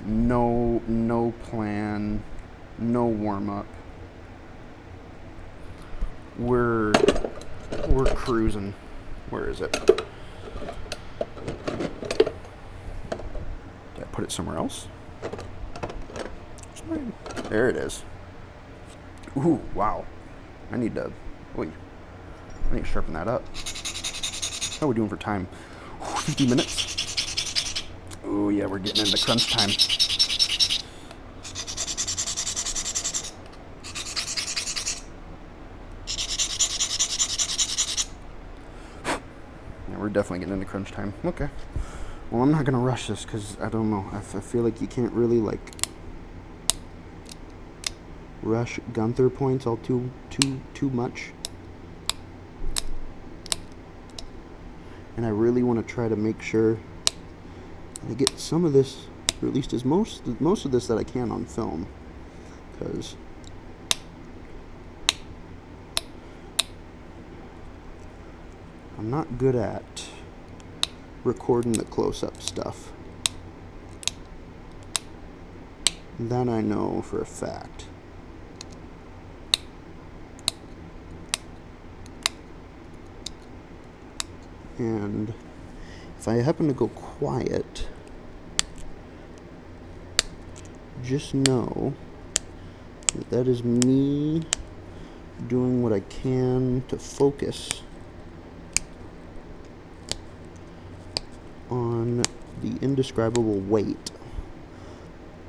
No plan. No warm up. We're cruising. Where is it? Did I put it somewhere else? There it is. Ooh, wow. I need to sharpen that up. How are we doing for time? 50 minutes? Ooh, yeah, we're getting into crunch time. We're definitely getting into crunch time. Okay. Well, I'm not gonna rush this, because I don't know. I feel like you can't really like rush Gunther points all too much. And I really want to try to make sure that I get some of this, or at least as most of this that I can, on film, because I'm not good at recording the close-up stuff. That I know for a fact. And if I happen to go quiet, just know that that is me doing what I can to focus on the indescribable weight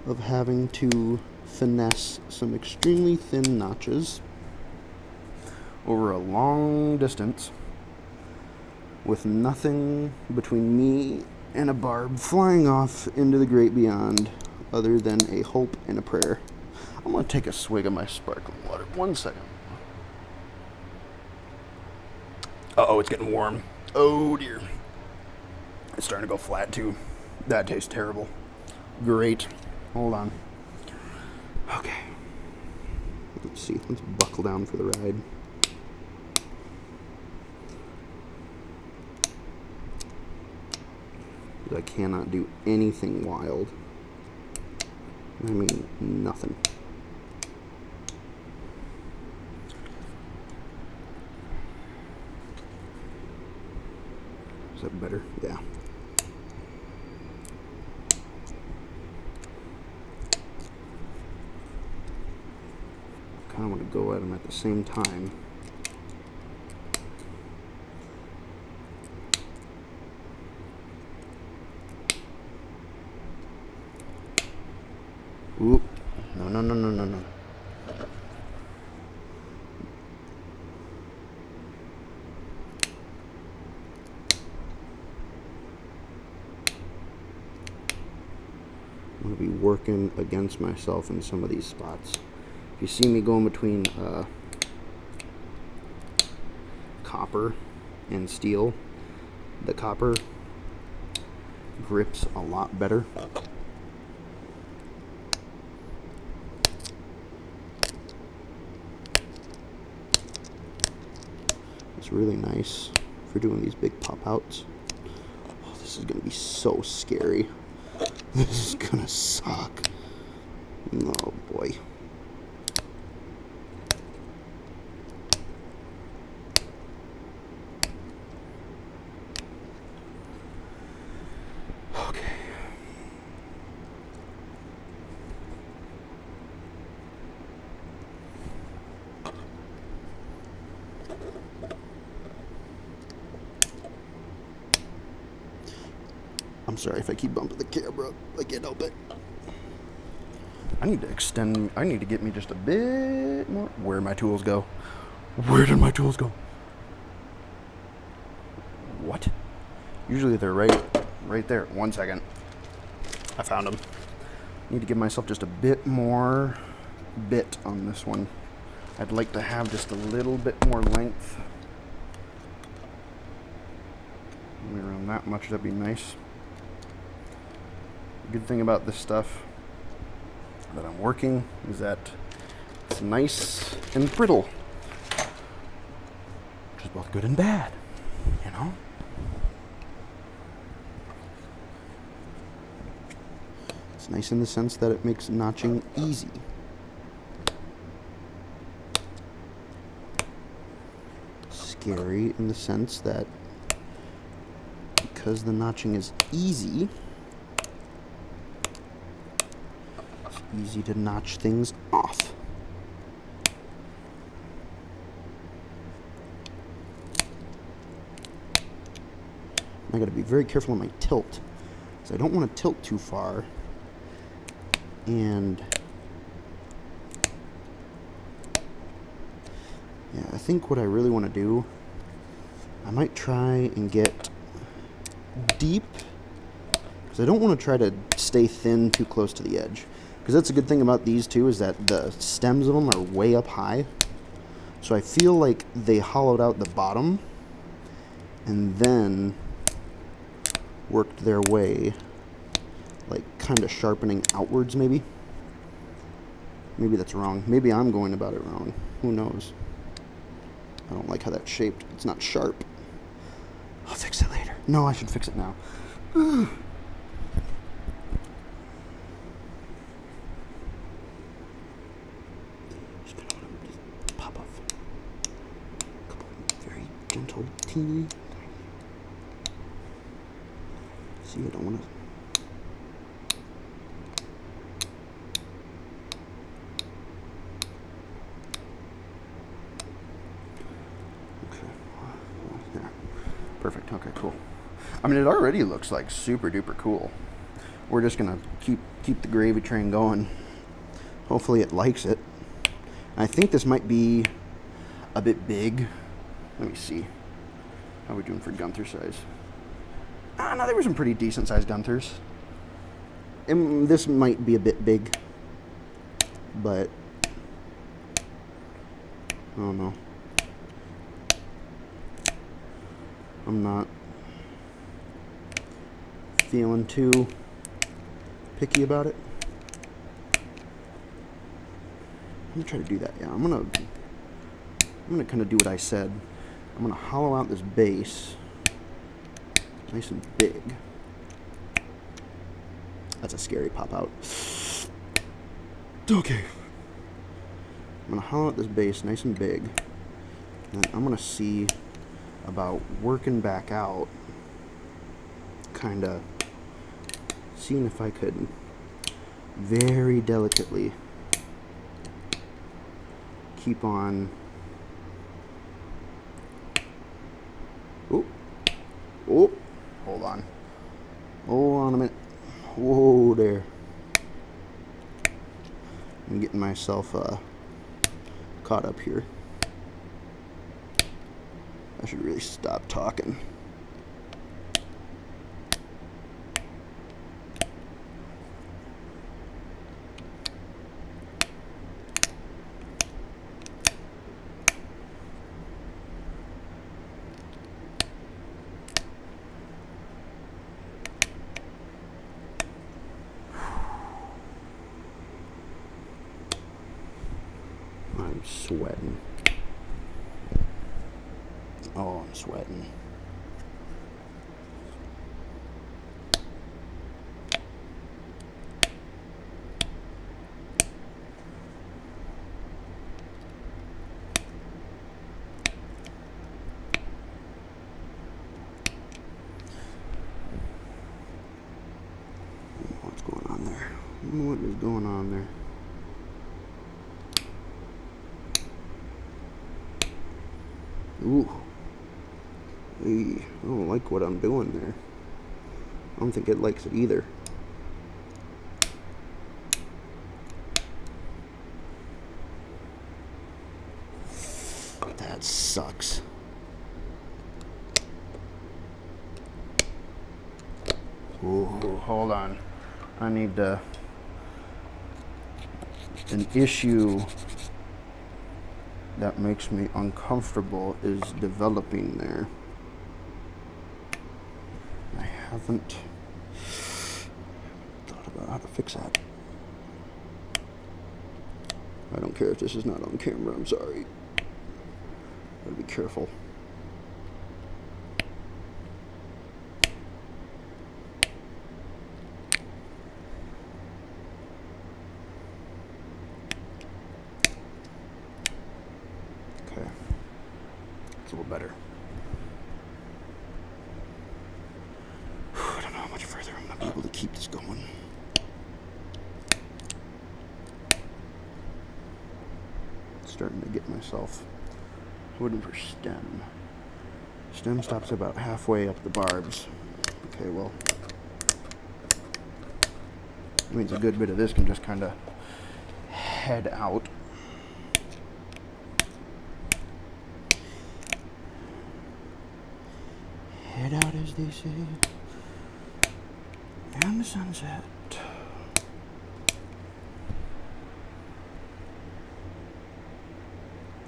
of having to finesse some extremely thin notches over a long distance with nothing between me and a barb flying off into the great beyond other than a hope and a prayer. I'm going to take a swig of my sparkling water. 1 second. Uh-oh, it's getting warm. Oh, dear. It's starting to go flat, too. That tastes terrible. Great. Hold on. Okay. Let's see. Let's buckle down for the ride. I cannot do anything wild. I mean, nothing. Is that better? Yeah. Kind of want to go at them at the same time. Ooh. No, no, no, no, no, no. I'm going to be working against myself in some of these spots. If you see me going between copper and steel, the copper grips a lot better. It's really nice for doing these big pop outs. Oh, this is going to be so scary. This is going to suck. Oh boy. Okay. I'm sorry if I keep bumping the camera. I can't help it. I need to get me just a bit more. Where'd my tools go? Where did my tools go? What? Usually they're right there. 1 second. I found them. Need to give myself just a bit more bit on this one. I'd like to have just a little bit more length. Maybe around that much, that'd be nice. The good thing about this stuff that I'm working is that it's nice and brittle, which is both good and bad, you know? It's nice in the sense that it makes notching easy. Scary in the sense that because the notching is easy, easy to notch things off. I gotta be very careful on my tilt, because I don't want to tilt too far. And yeah, I think what I really want to do, I might try and get deep, because I don't want to try to stay thin too close to the edge. Because that's a good thing about these two, is that the stems of them are way up high. So I feel like they hollowed out the bottom and then worked their way, like kind of sharpening outwards maybe. Maybe that's wrong. Maybe I'm going about it wrong. Who knows? I don't like how that's shaped. It's not sharp. I'll fix it later. No, I should fix it now. Pop off a couple very gentle, teeny. See, I don't want to. Perfect. Okay, cool. I mean, it already looks like super duper cool. We're just gonna keep the gravy train going. Hopefully it likes it. I think this might be a bit big. Let me see. How are we doing for Gunther size? No, there were some pretty decent sized Gunthers. This might be a bit big, but I don't know. I'm not feeling too picky about it. I'm gonna try to do that. Yeah, I'm gonna kind of do what I said. I'm gonna hollow out this base, nice and big. That's a scary pop out. Okay. I'm gonna hollow out this base, nice and big, and then I'm gonna see about working back out, kind of seeing if I could very delicately keep on. Oh, hold on a minute. Whoa there. I'm getting myself caught up here. I should really stop talking. I'm sweating. Oh, I'm sweating. What's going on there? What is going on there? Ooh. Hey, I don't like what I'm doing there. I don't think it likes it either. That sucks. Ooh, hold on. I need to... An issue that makes me uncomfortable is developing there. I haven't thought about how to fix that. I don't care if this is not on camera, I'm sorry. Gotta be careful. Okay. It's a little better. I don't know how much further I'm gonna be able to keep this going. Starting to get myself wooden for stem. Stem stops about halfway up the barbs. Okay, well, that means a good bit of this can just kind of head out. Head out, as they say, and the sunset.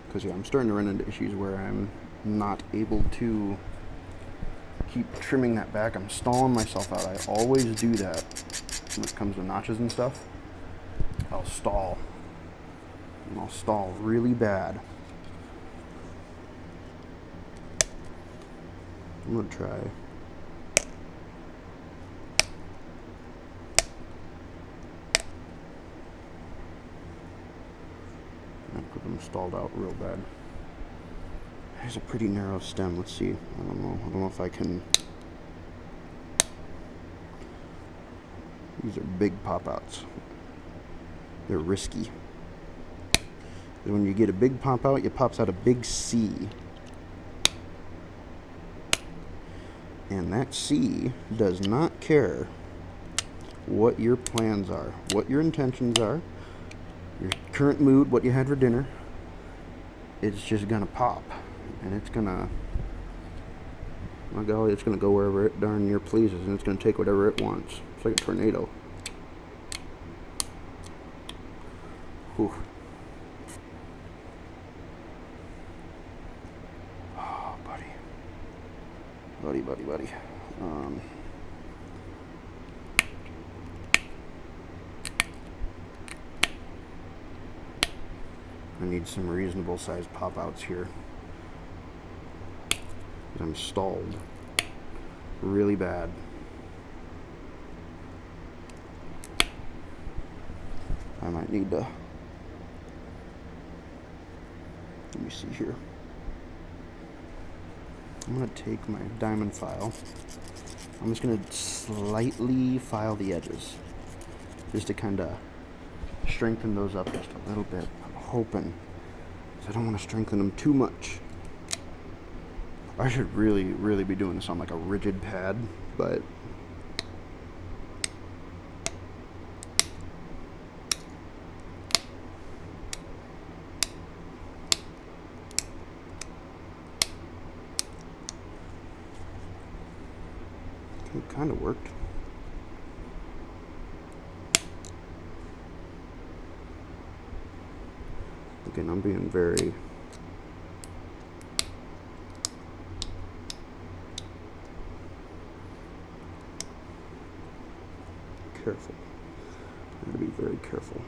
Because yeah, I'm starting to run into issues where I'm not able to keep trimming that back. I'm stalling myself out. I always do that when it comes to notches and stuff. I'll stall. And I'll stall really bad. I'm gonna try. Put them stalled out real bad. There's a pretty narrow stem. Let's see. I don't know if I can These are big pop-outs. They're risky. When you get a big pop-out, it pops out a big C. And that C does not care what your plans are, what your intentions are, your current mood, what you had for dinner. It's just gonna pop. And it's gonna, my golly, it's gonna go wherever it darn near pleases, and it's gonna take whatever it wants. It's like a tornado. Whew. Oh, buddy. Buddy. I need some reasonable sized pop-outs here. I'm stalled really bad. I might need to, let me see here. I'm going to take my diamond file. I'm just going to slightly file the edges, just to kind of strengthen those up just a little bit. I'm hoping, because I don't want to strengthen them too much. I should really be doing this on like a rigid pad, but it kind of worked. Again, I'm being very careful. I'm going to be very careful.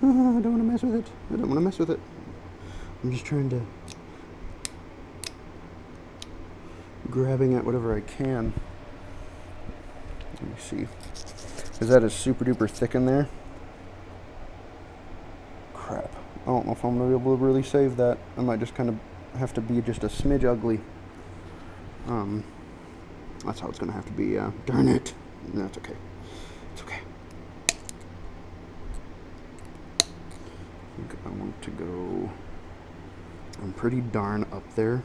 I don't want to mess with it. I don't want to mess with it. I'm just trying to grabbing at whatever I can. Let me see. Because that is super duper thick in there. Crap. I don't know if I'm going to be able to really save that. I might just kind of have to be just a smidge ugly. That's how it's going to have to be. Darn it. No, it's okay. It's okay. I think I want to go... I'm pretty darn up there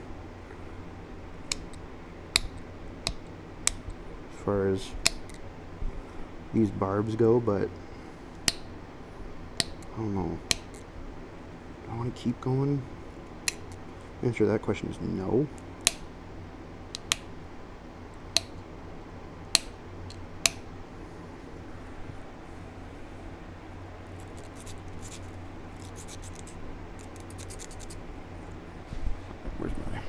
as far as these barbs go, but I don't know. Do I want to keep going? The answer to that question is no. Where's my...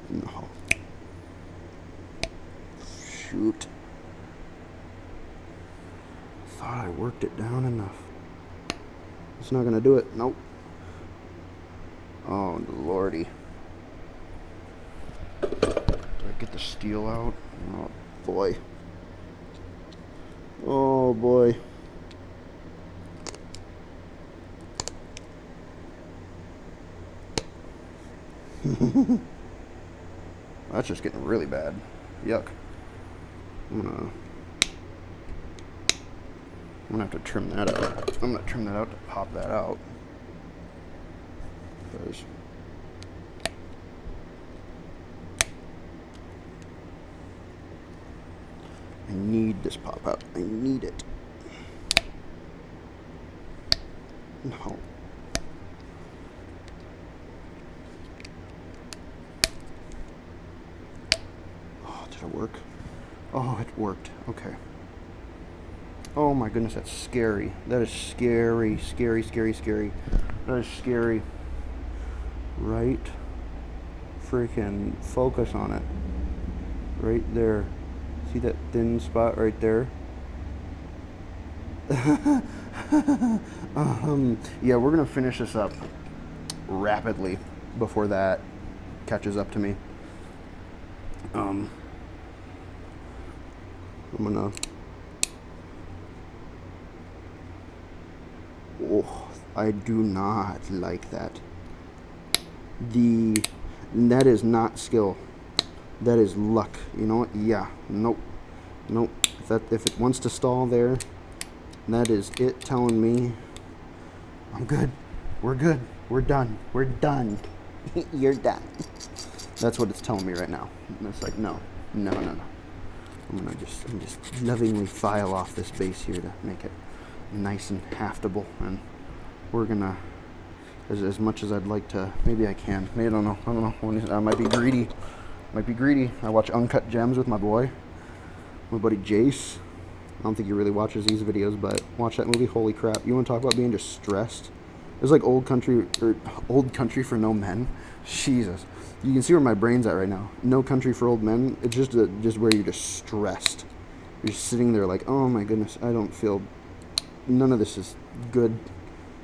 No. Shoot. Thought I worked it down enough. It's not gonna do it. Nope. Oh, lordy. Do I get the steel out? Oh, boy. Oh, boy. That's just getting really bad. Yuck. I'm gonna have to trim that out. I'm gonna trim that out to pop that out. Because I need this pop out. I need it. No. Oh, did it work? Oh, it worked. Okay. Oh my goodness, that's scary. That is scary, scary, scary, scary. That is scary. Right? Freaking focus on it. Right there. See that thin spot right there? Yeah, we're gonna finish this up rapidly before that catches up to me. I'm gonna. Oh, I do not like that. That is not skill. That is luck. You know what? Yeah. Nope. Nope. If it wants to stall there, that is it telling me I'm good. We're good. We're done. We're done. You're done. That's what it's telling me right now. And it's like, no. I'm just lovingly file off this base here to make it nice and haftable, and we're gonna, as much as I'd like to, maybe I can. Maybe I don't know. I might be greedy. I watch Uncut Gems with my buddy Jace. I don't think he really watches these videos, but watch that movie. Holy crap! You want to talk about being just stressed? It's like old country for no men. Jesus, you can see where my brain's at right now. No Country for Old Men. It's just where you're just stressed. You're just sitting there like, oh my goodness, I don't feel. None of this is good.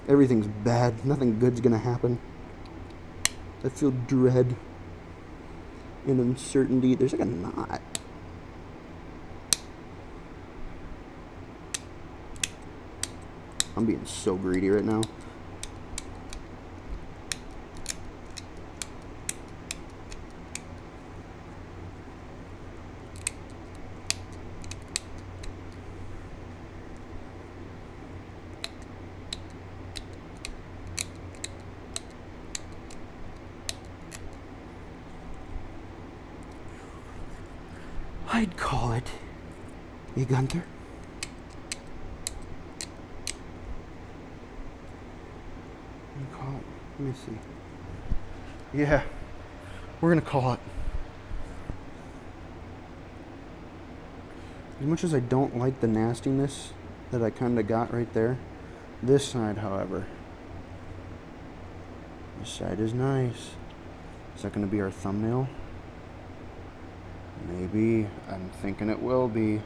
Everything's bad. Nothing good's gonna happen. I feel dread and uncertainty. There's like a knot. I'm being so greedy right now. I'd call it a Gunther. Call it. Let me see. Yeah, we're gonna call it. As much as I don't like the nastiness that I kind of got right there, this side, however, this side is nice. Is that gonna be our thumbnail? Maybe. I'm thinking it will be.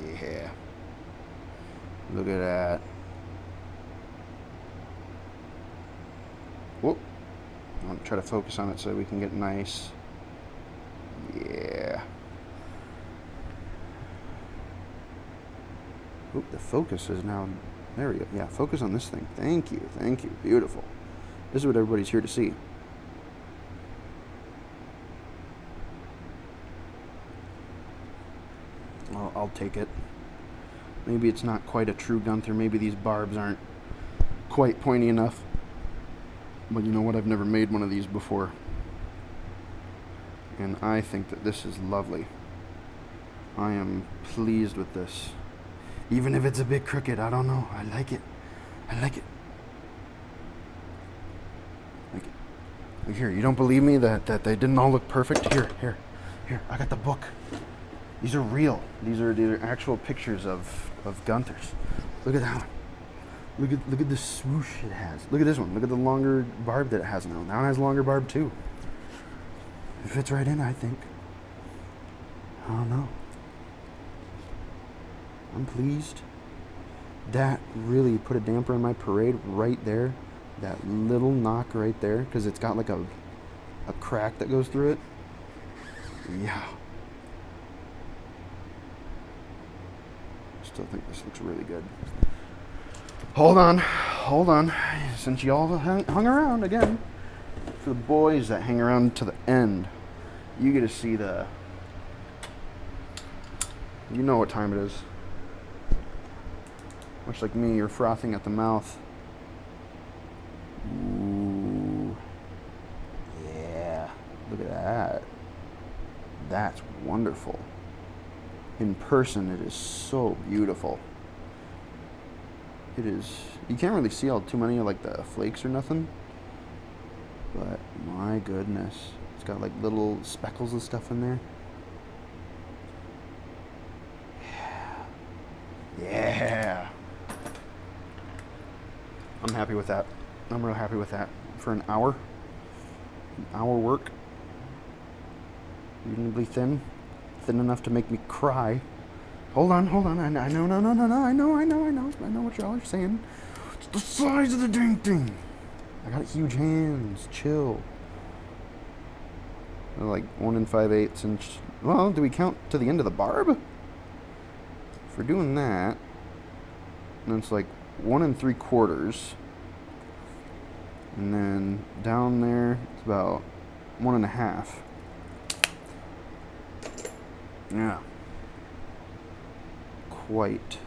Yeah. Look at that. Whoop. I'll try to focus on it so we can get nice. Yeah. Oop, the focus is now. There we go. Yeah, focus on this thing. Thank you. Thank you. Beautiful. This is what everybody's here to see. I'll take it. Maybe it's not quite a true Gunther. Maybe these barbs aren't quite pointy enough. But you know what? I've never made one of these before. And I think that this is lovely. I am pleased with this. Even if it's a bit crooked, I don't know. I like it. I like it. Here, you don't believe me that they didn't all look perfect? Here. I got the book. These are real. These are actual pictures of Gunthers. Look at that one. Look at the swoosh it has. Look at this one. Look at the longer barb that it has now. Now it has longer barb too. It fits right in, I think. I don't know. I'm pleased. That really put a damper on my parade right there. That little knock right there, because it's got like a crack that goes through it. Yeah. Still think this looks really good. Hold on. Since y'all hung around again, for the boys that hang around to the end, you get to see you know what time it is. Much like me, you're frothing at the mouth. Ooh. Yeah. Look at that. That's wonderful. In person, it is so beautiful. It is. You can't really see too many of like the flakes or nothing. But my goodness. It's got like little speckles and stuff in there. Yeah. I'm happy with that. I'm real happy with that. For an hour work. Reasonably thin enough to make me cry. Hold on. I know. I know what y'all are saying. It's the size of the dang thing. I got huge hands. Chill. They're like 1 5/8 inch. Well, do we count to the end of the barb? If we're doing that, then it's like 1 3/4. And then down there, it's about 1 1/2. Yeah. Quite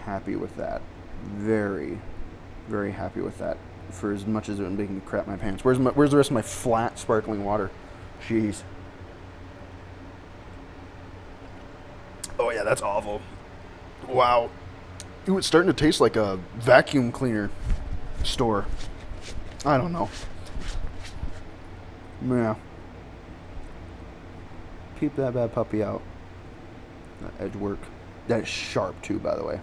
happy with that. Very, very happy with that. For as much as it would make me crap my pants. Where's the rest of my flat sparkling water? Jeez. Oh yeah, that's awful. Wow. Ooh, it's starting to taste like a vacuum cleaner store. I don't know. Yeah. Keep that bad puppy out. That edge work. That is sharp too, by the way.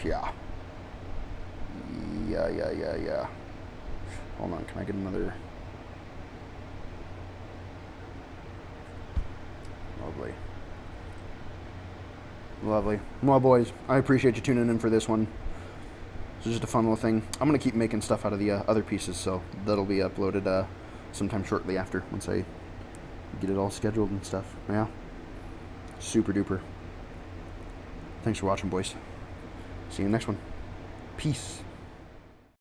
Yeah. Yeah. Hold on, can I get another? Lovely. Well, boys, I appreciate you tuning in for this one. This is just a fun little thing. I'm going to keep making stuff out of the other pieces, so that'll be uploaded sometime shortly after, once I get it all scheduled and stuff. Yeah. Super duper. Thanks for watching, boys. See you in the next one. Peace.